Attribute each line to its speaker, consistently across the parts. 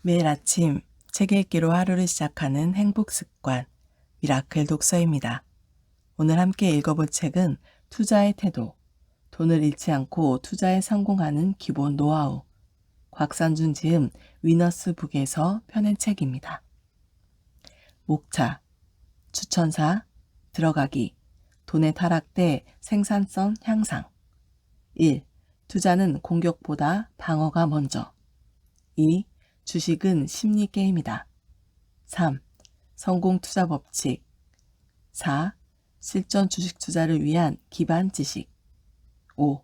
Speaker 1: 매일 아침 책 읽기로 하루를 시작하는 행복 습관, 미라클 독서입니다. 오늘 함께 읽어볼 책은 투자의 태도, 돈을 잃지 않고 투자에 성공하는 기본 노하우, 곽산준 지음 위너스 북에서 펴낸 책입니다. 목차, 추천사, 들어가기, 돈의 타락대 생산성 향상. 1. 투자는 공격보다 방어가 먼저. 2. 주식은 심리 게임이다. 3. 성공 투자 법칙. 4. 실전 주식 투자를 위한 기반 지식. 5.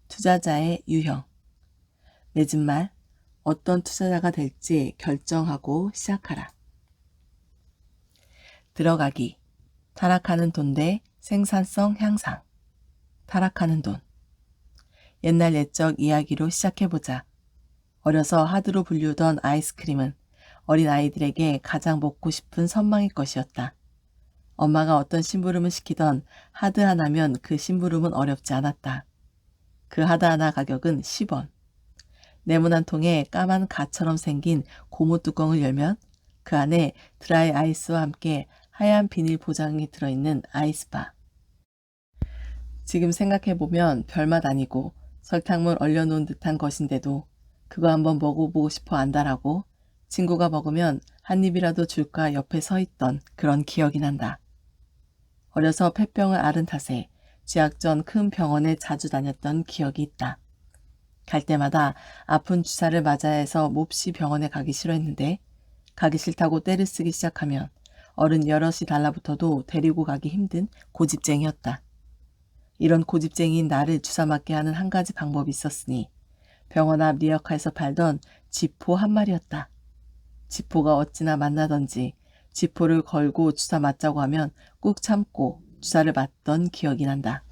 Speaker 1: 투자자의 유형. 맺은 말, 어떤 투자자가 될지 결정하고 시작하라. 들어가기, 타락하는 돈 대 생산성 향상. 타락하는 돈. 옛날 옛적 이야기로 시작해보자. 어려서 하드로 불리우던 아이스크림은 어린 아이들에게 가장 먹고 싶은 선망의 것이었다. 엄마가 어떤 심부름을 시키던 하드 하나면 그 심부름은 어렵지 않았다. 그 하드 하나 가격은 10원. 네모난 통에 까만 가처럼 생긴 고무 뚜껑을 열면 그 안에 드라이 아이스와 함께 하얀 비닐 포장이 들어있는 아이스바. 지금 생각해보면 별맛 아니고 설탕물 얼려놓은 듯한 것인데도 그거 한번 먹어보고 싶어 안다라고 친구가 먹으면 한 입이라도 줄까 옆에 서 있던 그런 기억이 난다. 어려서 폐병을 앓은 탓에 쥐약 전 큰 병원에 자주 다녔던 기억이 있다. 갈 때마다 아픈 주사를 맞아야 해서 몹시 병원에 가기 싫어했는데 가기 싫다고 떼를 쓰기 시작하면 어른 여럿이 달라붙어도 데리고 가기 힘든 고집쟁이였다. 이런 고집쟁이인 나를 주사 맞게 하는 한 가지 방법이 있었으니 병원 앞 리어카에서 팔던 쥐포 한 마리였다. 쥐포가 어찌나 맛나던지 쥐포를 걸고 주사 맞자고 하면 꾹 참고 주사를 맞던 기억이 난다.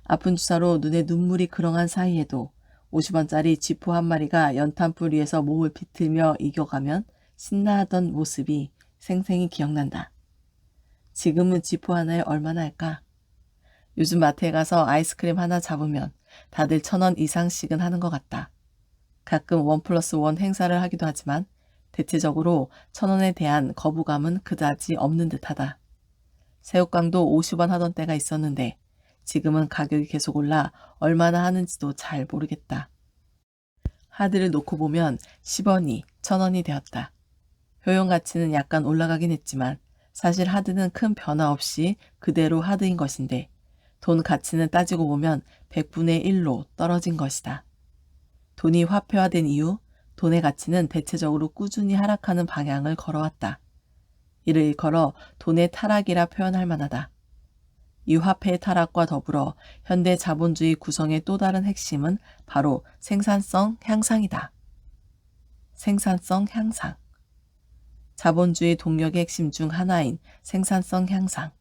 Speaker 1: 아픈 주사로 눈에 눈물이 그렁한 사이에도 50원짜리 쥐포 한 마리가 연탄불 위에서 몸을 비틀며 이겨가면 신나하던 모습이 생생히 기억난다. 지금은 쥐포 하나에 얼마나 할까? 요즘 마트에 가서 아이스크림 하나 잡으면 다들 1,000원 이상씩은 하는 것 같다. 가끔 1+1 행사를 하기도 하지만 대체적으로 1,000원에 대한 거부감은 그다지 없는 듯하다. 새우깡도 50원 하던 때가 있었는데 지금은 가격이 계속 올라 얼마나 하는지도 잘 모르겠다. 하드를 놓고 보면 10원이 1,000원이 되었다. 효용 가치는 약간 올라가긴 했지만 사실 하드는 큰 변화 없이 그대로 하드인 것인데 돈 가치는 따지고 보면 100분의 1로 떨어진 것이다. 돈이 화폐화된 이후 돈의 가치는 대체적으로 꾸준히 하락하는 방향을 걸어왔다. 이를 일컬어 돈의 타락이라 표현할 만하다. 이 화폐의 타락과 더불어 현대 자본주의 구성의 또 다른 핵심은 바로 생산성 향상이다. 생산성 향상. 자본주의 동력의 핵심 중 하나인 생산성 향상.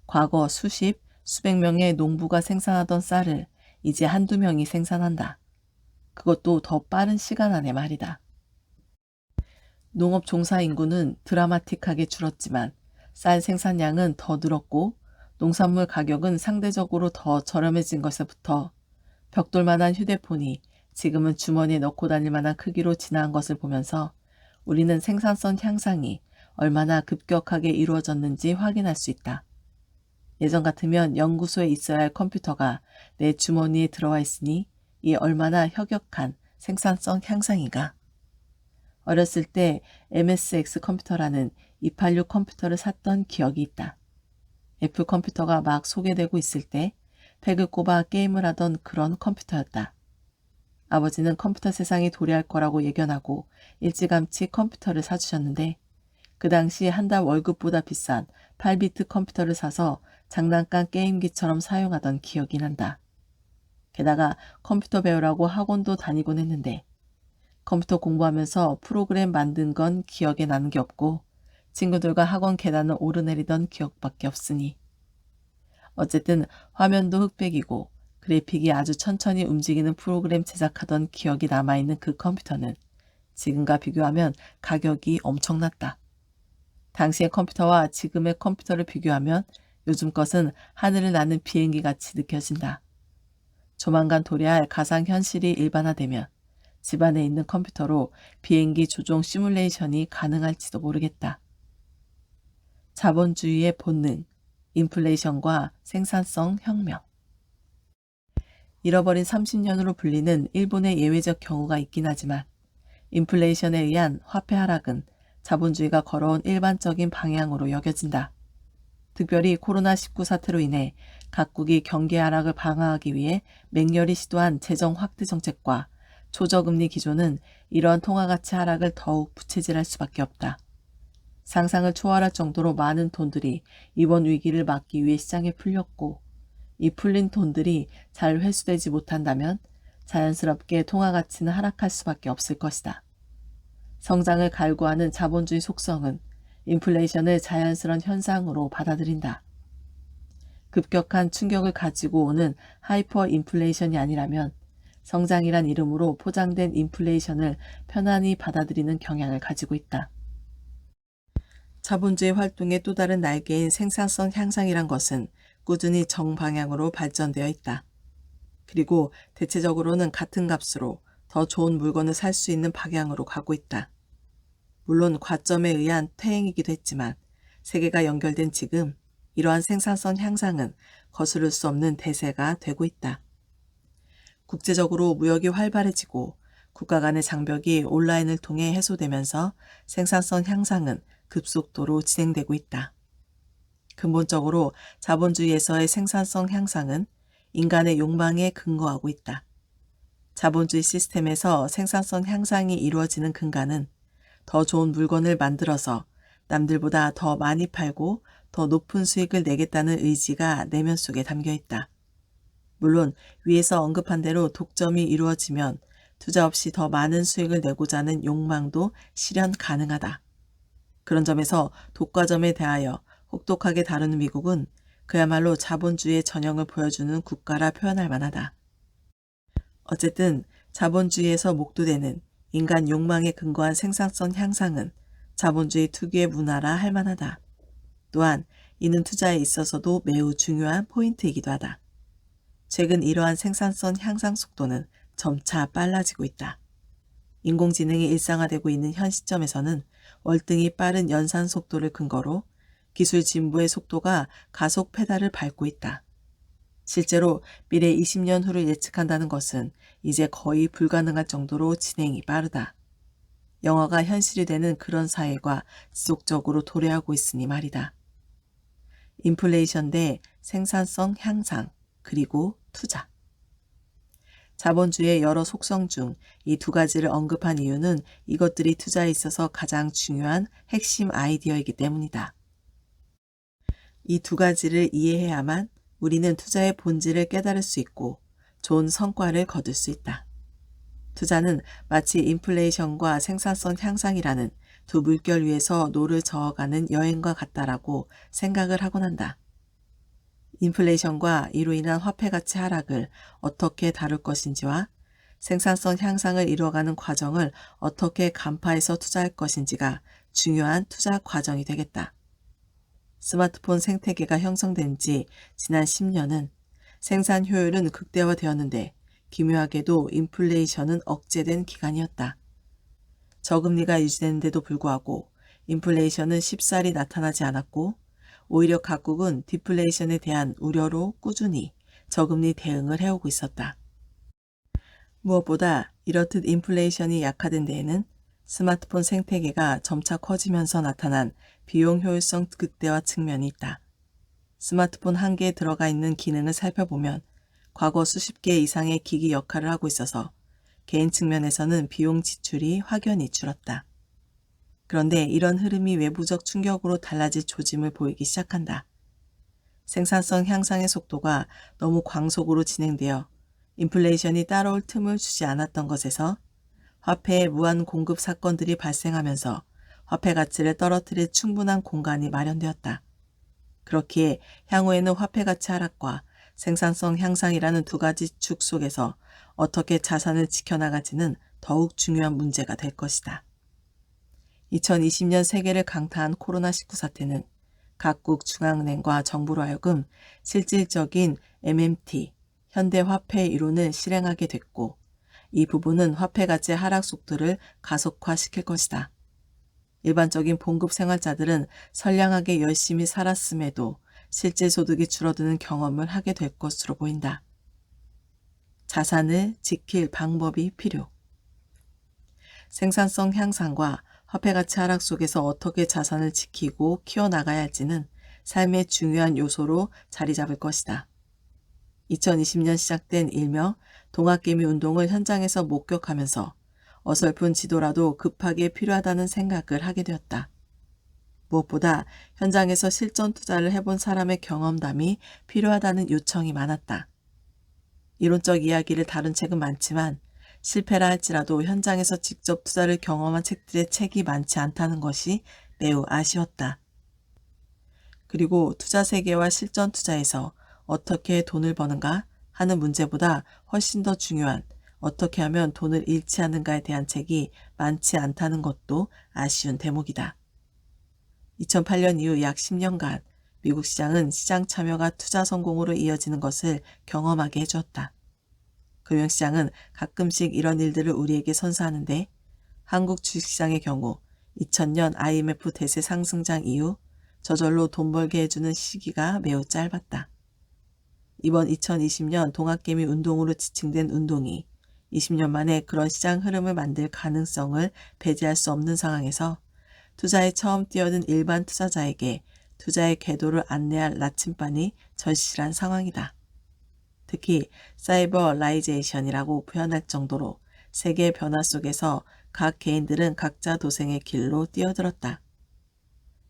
Speaker 1: 과거 수십, 수백 명의 농부가 생산하던 쌀을 이제 한두 명이 생산한다. 그것도 더 빠른 시간 안에 말이다. 농업 종사 인구는 드라마틱하게 줄었지만 쌀 생산량은 더 늘었고 농산물 가격은 상대적으로 더 저렴해진 것에부터 벽돌만한 휴대폰이 지금은 주머니에 넣고 다닐 만한 크기로 진화한 것을 보면서 우리는 생산성 향상이 얼마나 급격하게 이루어졌는지 확인할 수 있다. 예전 같으면 연구소에 있어야 할 컴퓨터가 내 주머니에 들어와 있으니 이 얼마나 혁혁한 생산성 향상인가. 어렸을 때 MSX 컴퓨터라는 286 컴퓨터를 샀던 기억이 있다. 애플 컴퓨터가 막 소개되고 있을 때 팩을 꼽아 게임을 하던 그런 컴퓨터였다. 아버지는 컴퓨터 세상이 도래할 거라고 예견하고 일찌감치 컴퓨터를 사주셨는데 그 당시 한 달 월급보다 비싼 8비트 컴퓨터를 사서 장난감 게임기처럼 사용하던 기억이 난다. 게다가 컴퓨터 배우라고 학원도 다니곤 했는데 컴퓨터 공부하면서 프로그램 만든 건 기억에 나는 게 없고 친구들과 학원 계단을 오르내리던 기억밖에 없으니 어쨌든 화면도 흑백이고 그래픽이 아주 천천히 움직이는 프로그램 제작하던 기억이 남아있는 그 컴퓨터는 지금과 비교하면 가격이 엄청났다. 당시의 컴퓨터와 지금의 컴퓨터를 비교하면 요즘 것은 하늘을 나는 비행기 같이 느껴진다. 조만간 도래할 가상현실이 일반화되면 집안에 있는 컴퓨터로 비행기 조종 시뮬레이션이 가능할지도 모르겠다. 자본주의의 본능, 인플레이션과 생산성 혁명. 잃어버린 30년으로 불리는 일본의 예외적 경우가 있긴 하지만 인플레이션에 의한 화폐 하락은 자본주의가 걸어온 일반적인 방향으로 여겨진다. 특별히 코로나19 사태로 인해 각국이 경기 하락을 방어하기 위해 맹렬히 시도한 재정 확대 정책과 초저금리 기조는 이러한 통화가치 하락을 더욱 부채질할 수밖에 없다. 상상을 초월할 정도로 많은 돈들이 이번 위기를 막기 위해 시장에 풀렸고 이 풀린 돈들이 잘 회수되지 못한다면 자연스럽게 통화가치는 하락할 수밖에 없을 것이다. 성장을 갈구하는 자본주의 속성은 인플레이션을 자연스러운 현상으로 받아들인다. 급격한 충격을 가지고 오는 하이퍼 인플레이션이 아니라면 성장이란 이름으로 포장된 인플레이션을 편안히 받아들이는 경향을 가지고 있다. 자본주의 활동의 또 다른 날개인 생산성 향상이란 것은 꾸준히 정방향으로 발전되어 있다. 그리고 대체적으로는 같은 값으로 더 좋은 물건을 살 수 있는 방향으로 가고 있다. 물론 과점에 의한 퇴행이기도 했지만 세계가 연결된 지금 이러한 생산성 향상은 거스를 수 없는 대세가 되고 있다. 국제적으로 무역이 활발해지고 국가 간의 장벽이 온라인을 통해 해소되면서 생산성 향상은 급속도로 진행되고 있다. 근본적으로 자본주의에서의 생산성 향상은 인간의 욕망에 근거하고 있다. 자본주의 시스템에서 생산성 향상이 이루어지는 근간은 더 좋은 물건을 만들어서 남들보다 더 많이 팔고 더 높은 수익을 내겠다는 의지가 내면 속에 담겨 있다. 물론 위에서 언급한 대로 독점이 이루어지면 투자 없이 더 많은 수익을 내고자 하는 욕망도 실현 가능하다. 그런 점에서 독과점에 대하여 혹독하게 다루는 미국은 그야말로 자본주의의 전형을 보여주는 국가라 표현할 만하다. 어쨌든 자본주의에서 목도되는 인간 욕망에 근거한 생산성 향상은 자본주의 특유의 문화라 할 만하다. 또한 이는 투자에 있어서도 매우 중요한 포인트이기도 하다. 최근 이러한 생산성 향상 속도는 점차 빨라지고 있다. 인공지능이 일상화되고 있는 현 시점에서는 월등히 빠른 연산 속도를 근거로 기술 진보의 속도가 가속 페달을 밟고 있다. 실제로 미래 20년 후를 예측한다는 것은 이제 거의 불가능할 정도로 진행이 빠르다. 영화가 현실이 되는 그런 사회가 지속적으로 도래하고 있으니 말이다. 인플레이션 대 생산성 향상, 그리고 투자. 자본주의의 여러 속성 중 이 두 가지를 언급한 이유는 이것들이 투자에 있어서 가장 중요한 핵심 아이디어이기 때문이다. 이 두 가지를 이해해야만 우리는 투자의 본질을 깨달을 수 있고 좋은 성과를 거둘 수 있다. 투자는 마치 인플레이션과 생산성 향상이라는 두 물결 위에서 노를 저어가는 여행과 같다라고 생각을 하곤 한다. 인플레이션과 이로 인한 화폐 가치 하락을 어떻게 다룰 것인지와 생산성 향상을 이루어가는 과정을 어떻게 간파해서 투자할 것인지가 중요한 투자 과정이 되겠다. 스마트폰 생태계가 형성된 지 지난 10년은 생산 효율은 극대화되었는데 기묘하게도 인플레이션은 억제된 기간이었다. 저금리가 유지되는데도 불구하고 인플레이션은 쉽사리 나타나지 않았고 오히려 각국은 디플레이션에 대한 우려로 꾸준히 저금리 대응을 해오고 있었다. 무엇보다 이렇듯 인플레이션이 약화된 데에는 스마트폰 생태계가 점차 커지면서 나타난 비용 효율성 극대화 측면이 있다. 스마트폰 한 개에 들어가 있는 기능을 살펴보면 과거 수십 개 이상의 기기 역할을 하고 있어서 개인 측면에서는 비용 지출이 확연히 줄었다. 그런데 이런 흐름이 외부적 충격으로 달라질 조짐을 보이기 시작한다. 생산성 향상의 속도가 너무 광속으로 진행되어 인플레이션이 따라올 틈을 주지 않았던 것에서 화폐의 무한 공급 사건들이 발생하면서 화폐 가치를 떨어뜨릴 충분한 공간이 마련되었다. 그렇기에 향후에는 화폐 가치 하락과 생산성 향상이라는 두 가지 축 속에서 어떻게 자산을 지켜나가지는 더욱 중요한 문제가 될 것이다. 2020년 세계를 강타한 코로나19 사태는 각국 중앙은행과 정부로 하여금 실질적인 MMT, 현대화폐 이론을 실행하게 됐고 이 부분은 화폐 가치의 하락 속도를 가속화시킬 것이다. 일반적인 봉급 생활자들은 선량하게 열심히 살았음에도 실제 소득이 줄어드는 경험을 하게 될 것으로 보인다. 자산을 지킬 방법이 필요. 생산성 향상과 화폐 가치 하락 속에서 어떻게 자산을 지키고 키워나가야 할지는 삶의 중요한 요소로 자리 잡을 것이다. 2020년 시작된 일명 동학개미 운동을 현장에서 목격하면서 어설픈 지도라도 급하게 필요하다는 생각을 하게 되었다. 무엇보다 현장에서 실전 투자를 해본 사람의 경험담이 필요하다는 요청이 많았다. 이론적 이야기를 다룬 책은 많지만 실패라 할지라도 현장에서 직접 투자를 경험한 책들의 책이 많지 않다는 것이 매우 아쉬웠다. 그리고 투자 세계와 실전 투자에서 어떻게 돈을 버는가 하는 문제보다 훨씬 더 중요한 어떻게 하면 돈을 잃지 않는가에 대한 책이 많지 않다는 것도 아쉬운 대목이다. 2008년 이후 약 10년간 미국 시장은 시장 참여가 투자 성공으로 이어지는 것을 경험하게 해주었다. 금융시장은 가끔씩 이런 일들을 우리에게 선사하는데 한국 주식시장의 경우 2000년 IMF 대세 상승장 이후 저절로 돈 벌게 해주는 시기가 매우 짧았다. 이번 2020년 동학개미 운동으로 지칭된 운동이 20년 만에 그런 시장 흐름을 만들 가능성을 배제할 수 없는 상황에서 투자에 처음 뛰어든 일반 투자자에게 투자의 궤도를 안내할 나침반이 절실한 상황이다. 특히 사이버라이제이션이라고 표현할 정도로 세계의 변화 속에서 각 개인들은 각자 도생의 길로 뛰어들었다.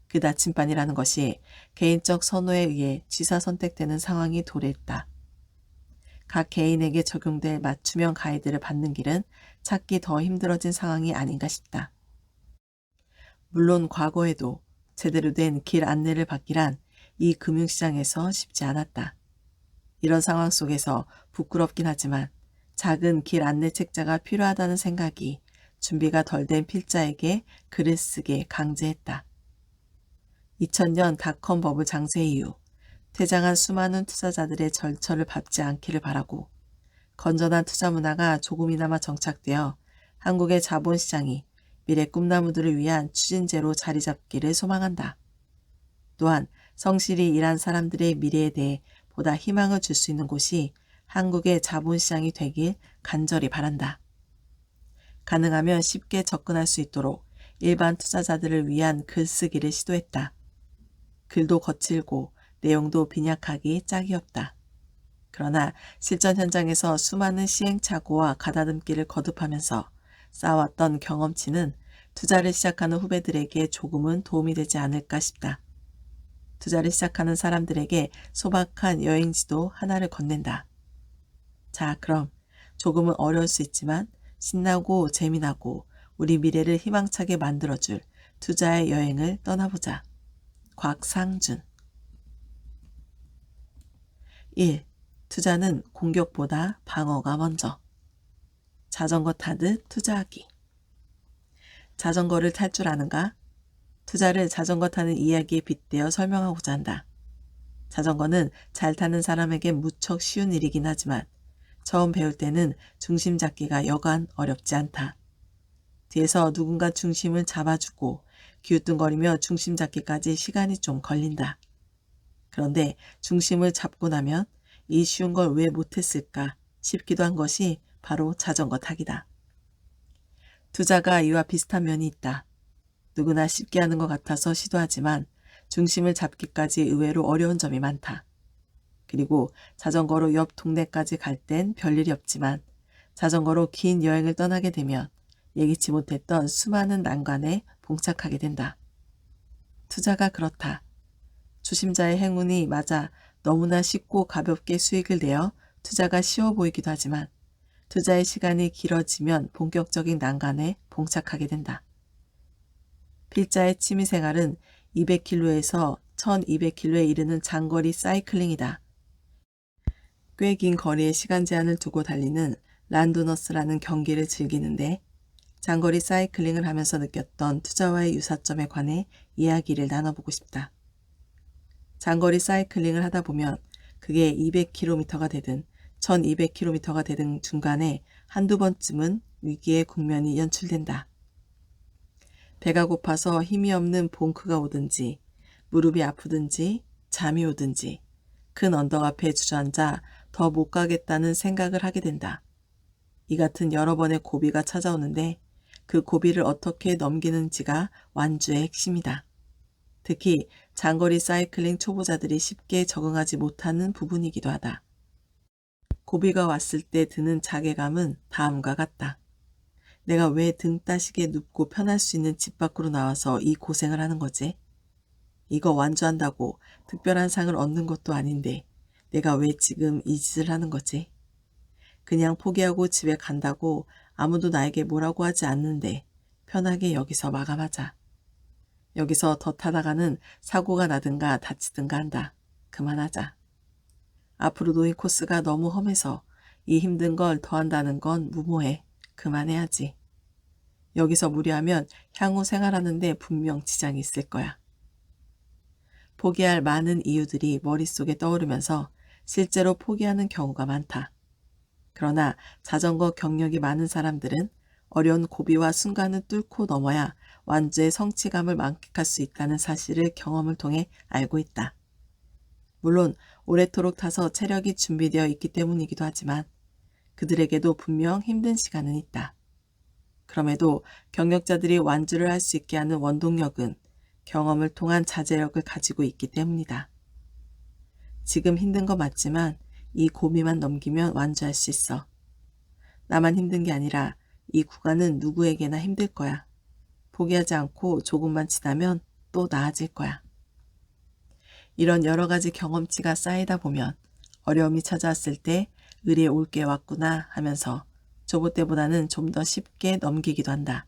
Speaker 1: 그 나침반이라는 것이 개인적 선호에 의해 취사 선택되는 상황이 도래했다. 각 개인에게 적용될 맞춤형 가이드를 받는 길은 찾기 더 힘들어진 상황이 아닌가 싶다. 물론 과거에도 제대로 된 길 안내를 받기란 이 금융시장에서 쉽지 않았다. 이런 상황 속에서 부끄럽긴 하지만 작은 길 안내 책자가 필요하다는 생각이 준비가 덜 된 필자에게 글을 쓰게 강제했다. 2000년 닷컴 버블 장세 이후 퇴장한 수많은 투자자들의 절처를 밟지 않기를 바라고 건전한 투자 문화가 조금이나마 정착되어 한국의 자본시장이 미래 꿈나무들을 위한 추진제로 자리 잡기를 소망한다. 또한 성실히 일한 사람들의 미래에 대해 보다 희망을 줄 수 있는 곳이 한국의 자본시장이 되길 간절히 바란다. 가능하면 쉽게 접근할 수 있도록 일반 투자자들을 위한 글쓰기를 시도했다. 글도 거칠고 내용도 빈약하기 짝이 없다. 그러나 실전 현장에서 수많은 시행착오와 가다듬기를 거듭하면서 쌓아왔던 경험치는 투자를 시작하는 후배들에게 조금은 도움이 되지 않을까 싶다. 투자를 시작하는 사람들에게 소박한 여행지도 하나를 건넨다. 자, 그럼 조금은 어려울 수 있지만 신나고 재미나고 우리 미래를 희망차게 만들어줄 투자의 여행을 떠나보자. 곽상준 1. 투자는 공격보다 방어가 먼저. 자전거 타듯 투자하기. 자전거를 탈 줄 아는가? 투자를 자전거 타는 이야기에 빗대어 설명하고자 한다. 자전거는 잘 타는 사람에게 무척 쉬운 일이긴 하지만 처음 배울 때는 중심 잡기가 여간 어렵지 않다. 뒤에서 누군가 중심을 잡아주고 기우뚱거리며 중심 잡기까지 시간이 좀 걸린다. 그런데 중심을 잡고 나면 이 쉬운 걸 왜 못했을까 싶기도 한 것이 바로 자전거 타기다. 투자가 이와 비슷한 면이 있다. 누구나 쉽게 하는 것 같아서 시도하지만 중심을 잡기까지 의외로 어려운 점이 많다. 그리고 자전거로 옆 동네까지 갈 땐 별일이 없지만 자전거로 긴 여행을 떠나게 되면 예기치 못했던 수많은 난관에 봉착하게 된다. 투자가 그렇다. 초심자의 행운이 맞아 너무나 쉽고 가볍게 수익을 내어 투자가 쉬워 보이기도 하지만 투자의 시간이 길어지면 본격적인 난관에 봉착하게 된다. 필자의 취미생활은 200km에서 1200km에 이르는 장거리 사이클링이다. 꽤 긴 거리에 시간 제한을 두고 달리는 란도너스라는 경기를 즐기는데 장거리 사이클링을 하면서 느꼈던 투자와의 유사점에 관해 이야기를 나눠보고 싶다. 장거리 사이클링을 하다 보면 그게 200km가 되든 1200km가 되든 중간에 한두 번쯤은 위기의 국면이 연출된다. 배가 고파서 힘이 없는 봉크가 오든지 무릎이 아프든지 잠이 오든지 큰 언덕 앞에 주저앉아 더 못 가겠다는 생각을 하게 된다. 이 같은 여러 번의 고비가 찾아오는데 그 고비를 어떻게 넘기는지가 완주의 핵심이다. 특히 장거리 사이클링 초보자들이 쉽게 적응하지 못하는 부분이기도 하다. 고비가 왔을 때 드는 자괴감은 다음과 같다. 내가 왜 등 따시게 눕고 편할 수 있는 집 밖으로 나와서 이 고생을 하는 거지? 이거 완주한다고 특별한 상을 얻는 것도 아닌데 내가 왜 지금 이 짓을 하는 거지? 그냥 포기하고 집에 간다고 아무도 나에게 뭐라고 하지 않는데 편하게 여기서 마감하자. 여기서 더 타다가는 사고가 나든가 다치든가 한다. 그만하자. 앞으로 놓인 코스가 너무 험해서 이 힘든 걸 더한다는 건 무모해. 그만해야지. 여기서 무리하면 향후 생활하는데 분명 지장이 있을 거야. 포기할 많은 이유들이 머릿속에 떠오르면서 실제로 포기하는 경우가 많다. 그러나 자전거 경력이 많은 사람들은 어려운 고비와 순간을 뚫고 넘어야 완주의 성취감을 만끽할 수 있다는 사실을 경험을 통해 알고 있다. 물론 오래도록 타서 체력이 준비되어 있기 때문이기도 하지만 그들에게도 분명 힘든 시간은 있다. 그럼에도 경력자들이 완주를 할 수 있게 하는 원동력은 경험을 통한 자제력을 가지고 있기 때문이다. 지금 힘든 거 맞지만 이 고비만 넘기면 완주할 수 있어. 나만 힘든 게 아니라 이 구간은 누구에게나 힘들 거야. 포기하지 않고 조금만 지나면 또 나아질 거야. 이런 여러 가지 경험치가 쌓이다 보면 어려움이 찾아왔을 때 의리에 올 게 왔구나 하면서 초보 때보다는 좀 더 쉽게 넘기기도 한다.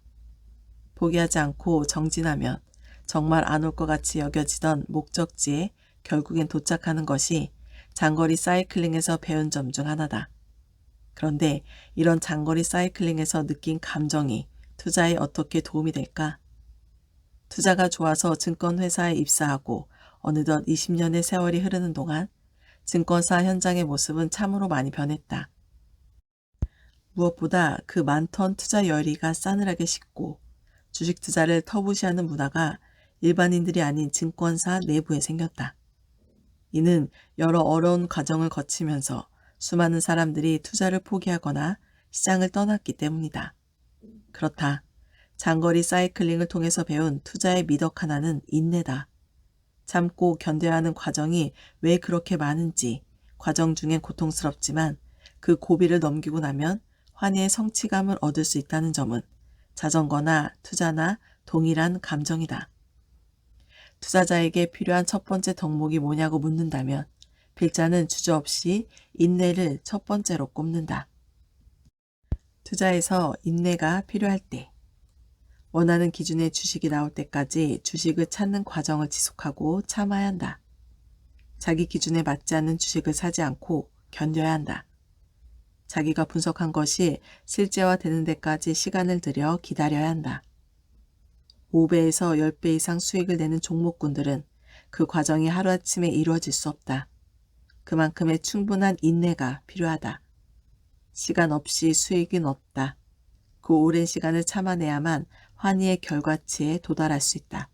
Speaker 1: 포기하지 않고 정진하면 정말 안 올 것 같이 여겨지던 목적지에 결국엔 도착하는 것이 장거리 사이클링에서 배운 점 중 하나다. 그런데 이런 장거리 사이클링에서 느낀 감정이 투자에 어떻게 도움이 될까? 투자가 좋아서 증권회사에 입사하고 어느덧 20년의 세월이 흐르는 동안 증권사 현장의 모습은 참으로 많이 변했다. 무엇보다 그 많던 투자 열의가 싸늘하게 식고 주식 투자를 터부시하는 문화가 일반인들이 아닌 증권사 내부에 생겼다. 이는 여러 어려운 과정을 거치면서 수많은 사람들이 투자를 포기하거나 시장을 떠났기 때문이다. 그렇다. 장거리 사이클링을 통해서 배운 투자의 미덕 하나는 인내다. 참고 견뎌야 하는 과정이 왜 그렇게 많은지 과정 중엔 고통스럽지만 그 고비를 넘기고 나면 환희의 성취감을 얻을 수 있다는 점은 자전거나 투자나 동일한 감정이다. 투자자에게 필요한 첫 번째 덕목이 뭐냐고 묻는다면 필자는 주저없이 인내를 첫 번째로 꼽는다. 투자에서 인내가 필요할 때 원하는 기준의 주식이 나올 때까지 주식을 찾는 과정을 지속하고 참아야 한다. 자기 기준에 맞지 않는 주식을 사지 않고 견뎌야 한다. 자기가 분석한 것이 실제화되는 데까지 시간을 들여 기다려야 한다. 5배에서 10배 이상 수익을 내는 종목군들은 그 과정이 하루아침에 이루어질 수 없다. 그만큼의 충분한 인내가 필요하다. 시간 없이 수익은 없다. 그 오랜 시간을 참아내야만 환희의 결과치에 도달할 수 있다.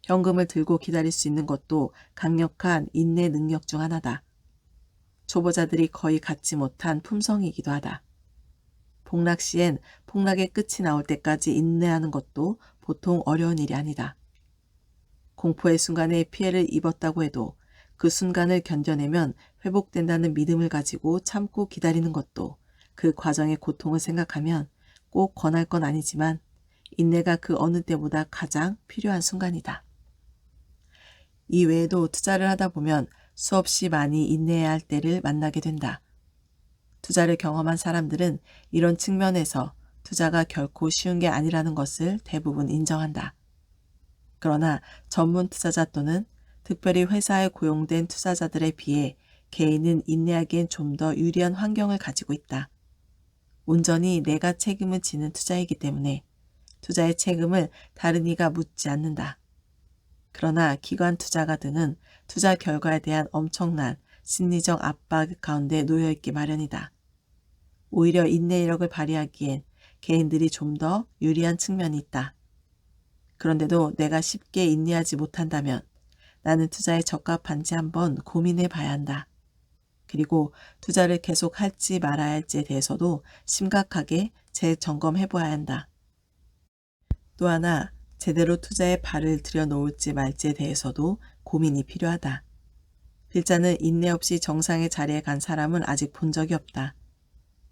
Speaker 1: 현금을 들고 기다릴 수 있는 것도 강력한 인내 능력 중 하나다. 초보자들이 거의 갖지 못한 품성이기도 하다. 폭락 시엔 폭락의 끝이 나올 때까지 인내하는 것도 보통 어려운 일이 아니다. 공포의 순간에 피해를 입었다고 해도 그 순간을 견뎌내면 회복된다는 믿음을 가지고 참고 기다리는 것도 그 과정의 고통을 생각하면 꼭 권할 건 아니지만 인내가 그 어느 때보다 가장 필요한 순간이다. 이 외에도 투자를 하다 보면 수없이 많이 인내해야 할 때를 만나게 된다. 투자를 경험한 사람들은 이런 측면에서 투자가 결코 쉬운 게 아니라는 것을 대부분 인정한다. 그러나 전문 투자자 또는 특별히 회사에 고용된 투자자들에 비해 개인은 인내하기엔 좀 더 유리한 환경을 가지고 있다. 온전히 내가 책임을 지는 투자이기 때문에 투자의 책임을 다른 이가 묻지 않는다. 그러나 기관 투자가 등은 투자 결과에 대한 엄청난 심리적 압박 가운데 놓여 있기 마련이다. 오히려 인내력을 발휘하기엔 개인들이 좀 더 유리한 측면이 있다. 그런데도 내가 쉽게 인내하지 못한다면 나는 투자에 적합한지 한번 고민해 봐야 한다. 그리고 투자를 계속 할지 말아야 할지에 대해서도 심각하게 재점검해 봐야 한다. 또 하나, 제대로 투자에 발을 들여놓을지 말지에 대해서도 고민이 필요하다. 필자는 인내 없이 정상의 자리에 간 사람은 아직 본 적이 없다.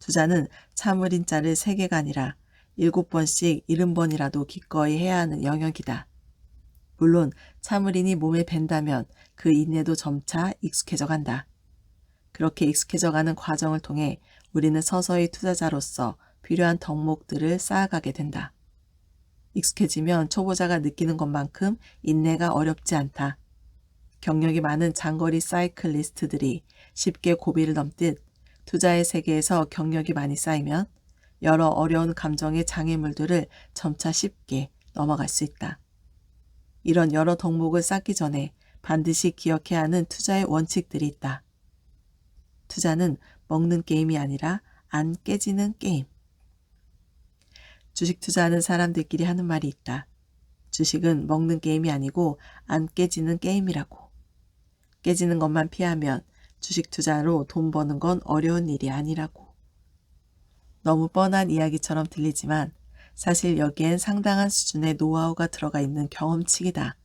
Speaker 1: 투자는 참을인 자를 3개가 아니라 7번씩 70번이라도 기꺼이 해야 하는 영역이다. 물론 참을인이 몸에 밴다면 그 인내도 점차 익숙해져 간다. 그렇게 익숙해져 가는 과정을 통해 우리는 서서히 투자자로서 필요한 덕목들을 쌓아가게 된다. 익숙해지면 초보자가 느끼는 것만큼 인내가 어렵지 않다. 경력이 많은 장거리 사이클리스트들이 쉽게 고비를 넘듯 투자의 세계에서 경력이 많이 쌓이면 여러 어려운 감정의 장애물들을 점차 쉽게 넘어갈 수 있다. 이런 여러 덕목을 쌓기 전에 반드시 기억해야 하는 투자의 원칙들이 있다. 투자는 먹는 게임이 아니라 안 깨지는 게임. 주식 투자하는 사람들끼리 하는 말이 있다. 주식은 먹는 게임이 아니고 안 깨지는 게임이라고. 깨지는 것만 피하면 주식 투자로 돈 버는 건 어려운 일이 아니라고. 너무 뻔한 이야기처럼 들리지만 사실 여기엔 상당한 수준의 노하우가 들어가 있는 경험칙이다.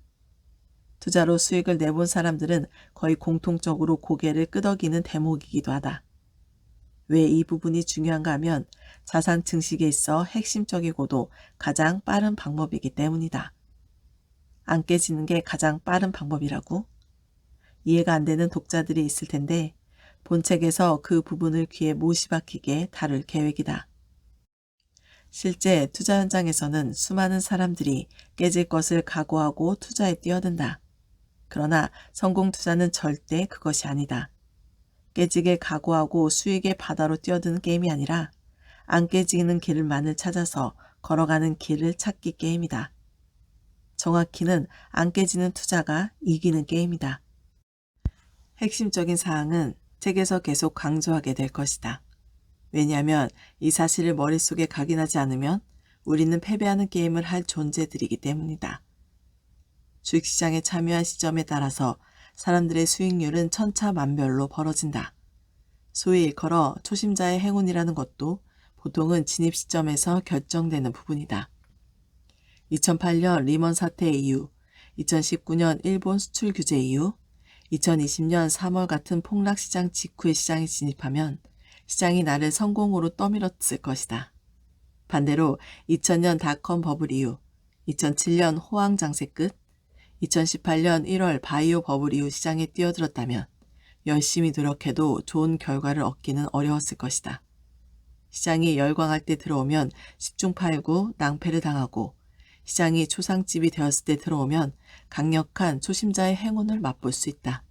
Speaker 1: 투자로 수익을 내본 사람들은 거의 공통적으로 고개를 끄덕이는 대목이기도 하다. 왜 이 부분이 중요한가 하면 자산 증식에 있어 핵심적이고도 가장 빠른 방법이기 때문이다. 안 깨지는 게 가장 빠른 방법이라고? 이해가 안 되는 독자들이 있을 텐데 본책에서 그 부분을 귀에 못이 박히게 다룰 계획이다. 실제 투자 현장에서는 수많은 사람들이 깨질 것을 각오하고 투자에 뛰어든다. 그러나 성공 투자는 절대 그것이 아니다. 깨지길 각오하고 수익의 바다로 뛰어드는 게임이 아니라 안 깨지는 길만을 찾아서 걸어가는 길을 찾기 게임이다. 정확히는 안 깨지는 투자가 이기는 게임이다. 핵심적인 사항은 책에서 계속 강조하게 될 것이다. 왜냐하면 이 사실을 머릿속에 각인하지 않으면 우리는 패배하는 게임을 할 존재들이기 때문이다. 주식시장에 참여한 시점에 따라서 사람들의 수익률은 천차만별로 벌어진다. 소위 일컬어 초심자의 행운이라는 것도 보통은 진입 시점에서 결정되는 부분이다. 2008년 리먼 사태 이후, 2019년 일본 수출 규제 이후, 2020년 3월 같은 폭락시장 직후에 시장에 진입하면 시장이 나를 성공으로 떠밀었을 것이다. 반대로 2000년 닷컴 버블 이후, 2007년 호황 장세 끝, 2018년 1월 바이오 버블 이후 시장에 뛰어들었다면 열심히 노력해도 좋은 결과를 얻기는 어려웠을 것이다. 시장이 열광할 때 들어오면 십중팔구 낭패를 당하고 시장이 초상집이 되었을 때 들어오면 강력한 초심자의 행운을 맛볼 수 있다.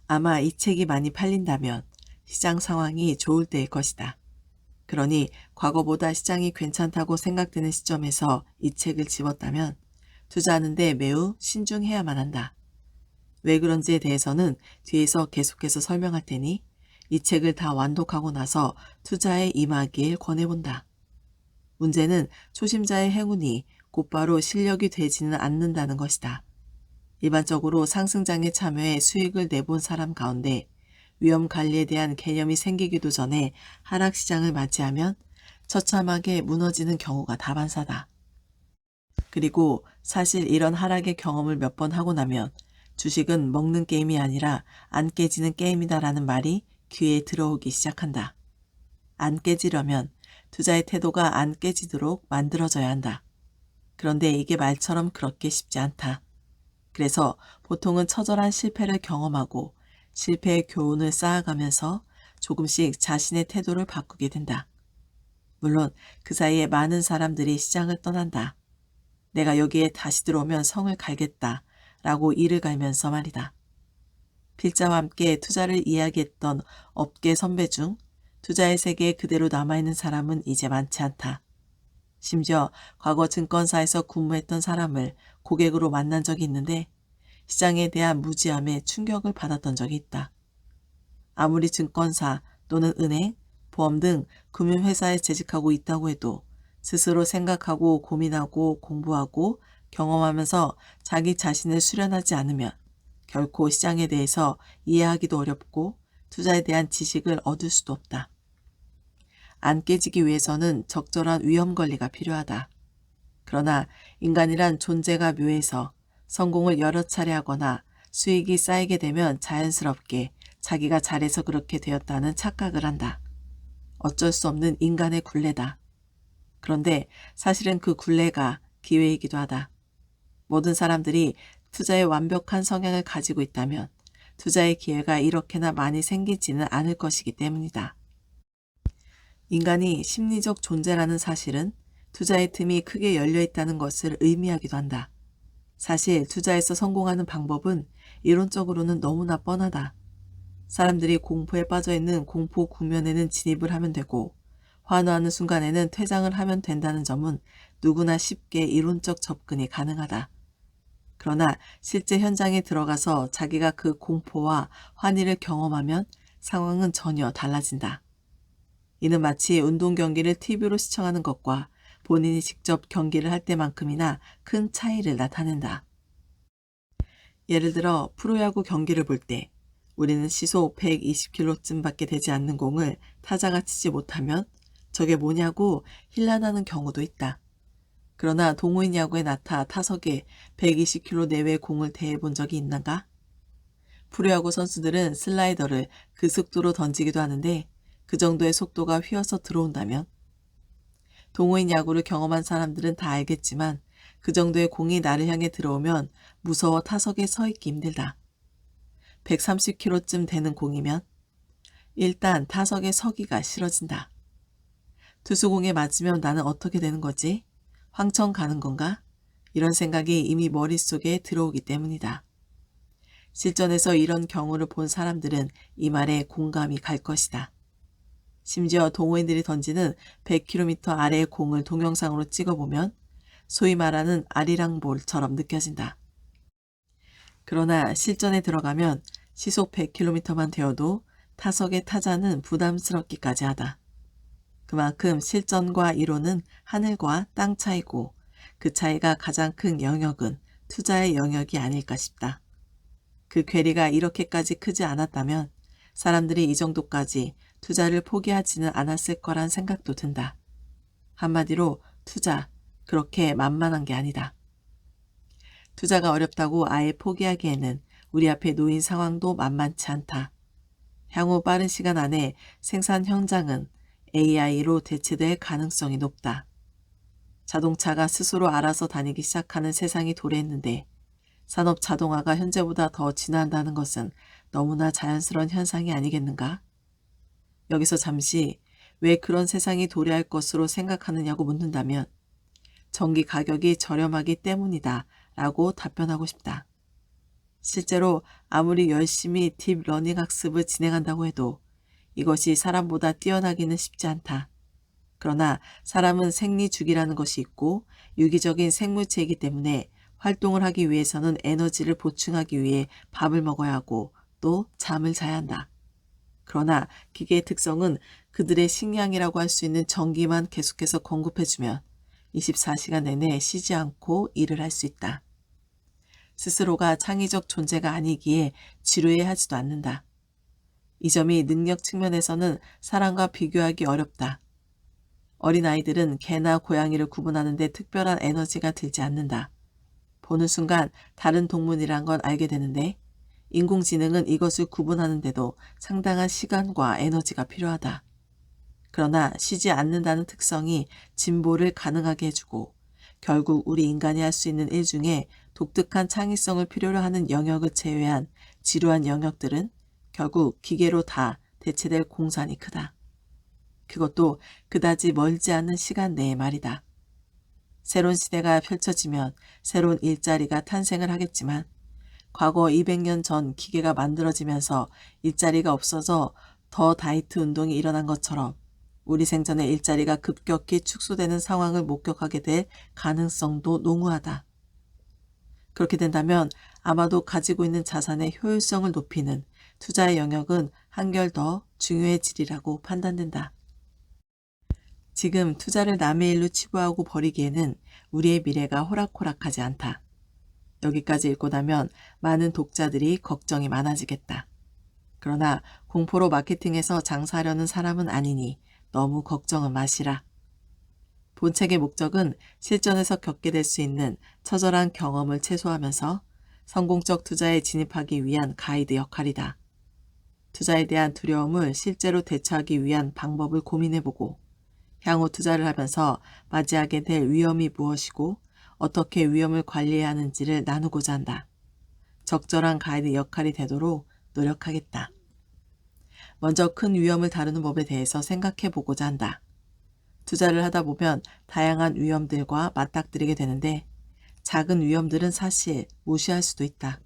Speaker 1: 아마 이 책이 많이 팔린다면 시장 상황이 좋을 때일 것이다. 그러니 과거보다 시장이 괜찮다고 생각되는 시점에서 이 책을 집었다면 투자하는 데 매우 신중해야만 한다. 왜 그런지에 대해서는 뒤에서 계속해서 설명할 테니 이 책을 다 완독하고 나서 투자에 임하길 권해본다. 문제는 초심자의 행운이 곧바로 실력이 되지는 않는다는 것이다. 일반적으로 상승장에 참여해 수익을 내본 사람 가운데 위험 관리에 대한 개념이 생기기도 전에 하락시장을 맞이하면 처참하게 무너지는 경우가 다반사다. 그리고 사실 이런 하락의 경험을 몇 번 하고 나면 주식은 먹는 게임이 아니라 안 깨지는 게임이다라는 말이 귀에 들어오기 시작한다. 안 깨지려면 투자의 태도가 안 깨지도록 만들어져야 한다. 그런데 이게 말처럼 그렇게 쉽지 않다. 그래서 보통은 처절한 실패를 경험하고 실패의 교훈을 쌓아가면서 조금씩 자신의 태도를 바꾸게 된다. 물론 그 사이에 많은 사람들이 시장을 떠난다. 내가 여기에 다시 들어오면 성을 갈겠다 라고 이를 갈면서 말이다. 필자와 함께 투자를 이야기했던 업계 선배 중 투자의 세계에 그대로 남아있는 사람은 이제 많지 않다. 심지어 과거 증권사에서 근무했던 사람을 고객으로 만난 적이 있는데 시장에 대한 무지함에 충격을 받았던 적이 있다. 아무리 증권사 또는 은행 보험 등 금융회사에 재직하고 있다고 해도 스스로 생각하고 고민하고 공부하고 경험하면서 자기 자신을 수련하지 않으면 결코 시장에 대해서 이해하기도 어렵고 투자에 대한 지식을 얻을 수도 없다. 안 깨지기 위해서는 적절한 위험 관리가 필요하다. 그러나 인간이란 존재가 묘해서 성공을 여러 차례 하거나 수익이 쌓이게 되면 자연스럽게 자기가 잘해서 그렇게 되었다는 착각을 한다. 어쩔 수 없는 인간의 굴레다. 그런데 사실은 그 굴레가 기회이기도 하다. 모든 사람들이 투자에 완벽한 성향을 가지고 있다면 투자의 기회가 이렇게나 많이 생기지는 않을 것이기 때문이다. 인간이 심리적 존재라는 사실은 투자의 틈이 크게 열려 있다는 것을 의미하기도 한다. 사실 투자에서 성공하는 방법은 이론적으로는 너무나 뻔하다. 사람들이 공포에 빠져 있는 공포 국면에는 진입을 하면 되고 환호하는 순간에는 퇴장을 하면 된다는 점은 누구나 쉽게 이론적 접근이 가능하다. 그러나 실제 현장에 들어가서 자기가 그 공포와 환희를 경험하면 상황은 전혀 달라진다. 이는 마치 운동 경기를 TV로 시청하는 것과 본인이 직접 경기를 할 때만큼이나 큰 차이를 나타낸다. 예를 들어 프로야구 경기를 볼 때 우리는 시속 120km쯤밖에 되지 않는 공을 타자가 치지 못하면 저게 뭐냐고 힐난하는 경우도 있다. 그러나 동호인 야구에 나타 타석에 120km 내외의 공을 대해본 적이 있는가? 프로야구 선수들은 슬라이더를 그 속도로 던지기도 하는데 그 정도의 속도가 휘어서 들어온다면 동호인 야구를 경험한 사람들은 다 알겠지만 그 정도의 공이 나를 향해 들어오면 무서워 타석에 서 있기 힘들다. 130km쯤 되는 공이면 일단 타석에 서기가 싫어진다. 투수공에 맞으면 나는 어떻게 되는 거지? 황청 가는 건가? 이런 생각이 이미 머릿속에 들어오기 때문이다. 실전에서 이런 경우를 본 사람들은 이 말에 공감이 갈 것이다. 심지어 동호인들이 던지는 100km 아래의 공을 동영상으로 찍어보면 소위 말하는 아리랑볼처럼 느껴진다. 그러나 실전에 들어가면 시속 100km만 되어도 타석의 타자는 부담스럽기까지 하다. 그만큼 실전과 이론은 하늘과 땅 차이고 그 차이가 가장 큰 영역은 투자의 영역이 아닐까 싶다. 그 괴리가 이렇게까지 크지 않았다면 사람들이 이 정도까지 투자를 포기하지는 않았을 거란 생각도 든다. 한마디로 투자, 그렇게 만만한 게 아니다. 투자가 어렵다고 아예 포기하기에는 우리 앞에 놓인 상황도 만만치 않다. 향후 빠른 시간 안에 생산 현장은 AI로 대체될 가능성이 높다. 자동차가 스스로 알아서 다니기 시작하는 세상이 도래했는데 산업 자동화가 현재보다 더 진화한다는 것은 너무나 자연스러운 현상이 아니겠는가? 여기서 잠시 왜 그런 세상이 도래할 것으로 생각하느냐고 묻는다면 전기 가격이 저렴하기 때문이다 라고 답변하고 싶다. 실제로 아무리 열심히 딥러닝 학습을 진행한다고 해도 이것이 사람보다 뛰어나기는 쉽지 않다. 그러나 사람은 생리주기라는 것이 있고 유기적인 생물체이기 때문에 활동을 하기 위해서는 에너지를 보충하기 위해 밥을 먹어야 하고 또 잠을 자야 한다. 그러나 기계의 특성은 그들의 식량이라고 할 수 있는 전기만 계속해서 공급해주면 24시간 내내 쉬지 않고 일을 할 수 있다. 스스로가 창의적 존재가 아니기에 지루해하지도 않는다. 이 점이 능력 측면에서는 사람과 비교하기 어렵다. 어린아이들은 개나 고양이를 구분하는 데 특별한 에너지가 들지 않는다. 보는 순간 다른 동물이란 건 알게 되는데 인공지능은 이것을 구분하는데도 상당한 시간과 에너지가 필요하다. 그러나 쉬지 않는다는 특성이 진보를 가능하게 해주고 결국 우리 인간이 할 수 있는 일 중에 독특한 창의성을 필요로 하는 영역을 제외한 지루한 영역들은 결국 기계로 다 대체될 공산이 크다. 그것도 그다지 멀지 않은 시간 내에 말이다. 새로운 시대가 펼쳐지면 새로운 일자리가 탄생을 하겠지만 과거 200년 전 기계가 만들어지면서 일자리가 없어져 더 다이트 운동이 일어난 것처럼 우리 생전에 일자리가 급격히 축소되는 상황을 목격하게 될 가능성도 농후하다. 그렇게 된다면 아마도 가지고 있는 자산의 효율성을 높이는 투자의 영역은 한결 더 중요해지리라고 판단된다. 지금 투자를 남의 일로 치부하고 버리기에는 우리의 미래가 호락호락하지 않다. 여기까지 읽고 나면 많은 독자들이 걱정이 많아지겠다. 그러나 공포로 마케팅해서 장사하려는 사람은 아니니 너무 걱정은 마시라. 본 책의 목적은 실전에서 겪게 될 수 있는 처절한 경험을 최소화하면서 성공적 투자에 진입하기 위한 가이드 역할이다. 투자에 대한 두려움을 실제로 대처하기 위한 방법을 고민해보고 향후 투자를 하면서 맞이하게 될 위험이 무엇이고 어떻게 위험을 관리해야 하는지를 나누고자 한다. 적절한 가이드 역할이 되도록 노력하겠다. 먼저 큰 위험을 다루는 법에 대해서 생각해 보고자 한다. 투자를 하다 보면 다양한 위험들과 맞닥뜨리게 되는데 작은 위험들은 사실 무시할 수도 있다.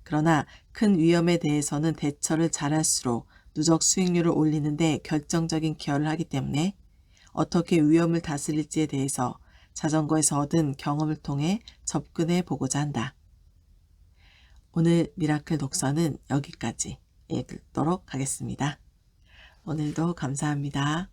Speaker 1: 그러나 큰 위험에 대해서는 대처를 잘할수록 누적 수익률을 올리는 데 결정적인 기여를 하기 때문에 어떻게 위험을 다스릴지에 대해서 자전거에서 얻은 경험을 통해 접근해 보고자 한다. 오늘 미라클 독서는 여기까지 읽도록 하겠습니다. 오늘도 감사합니다.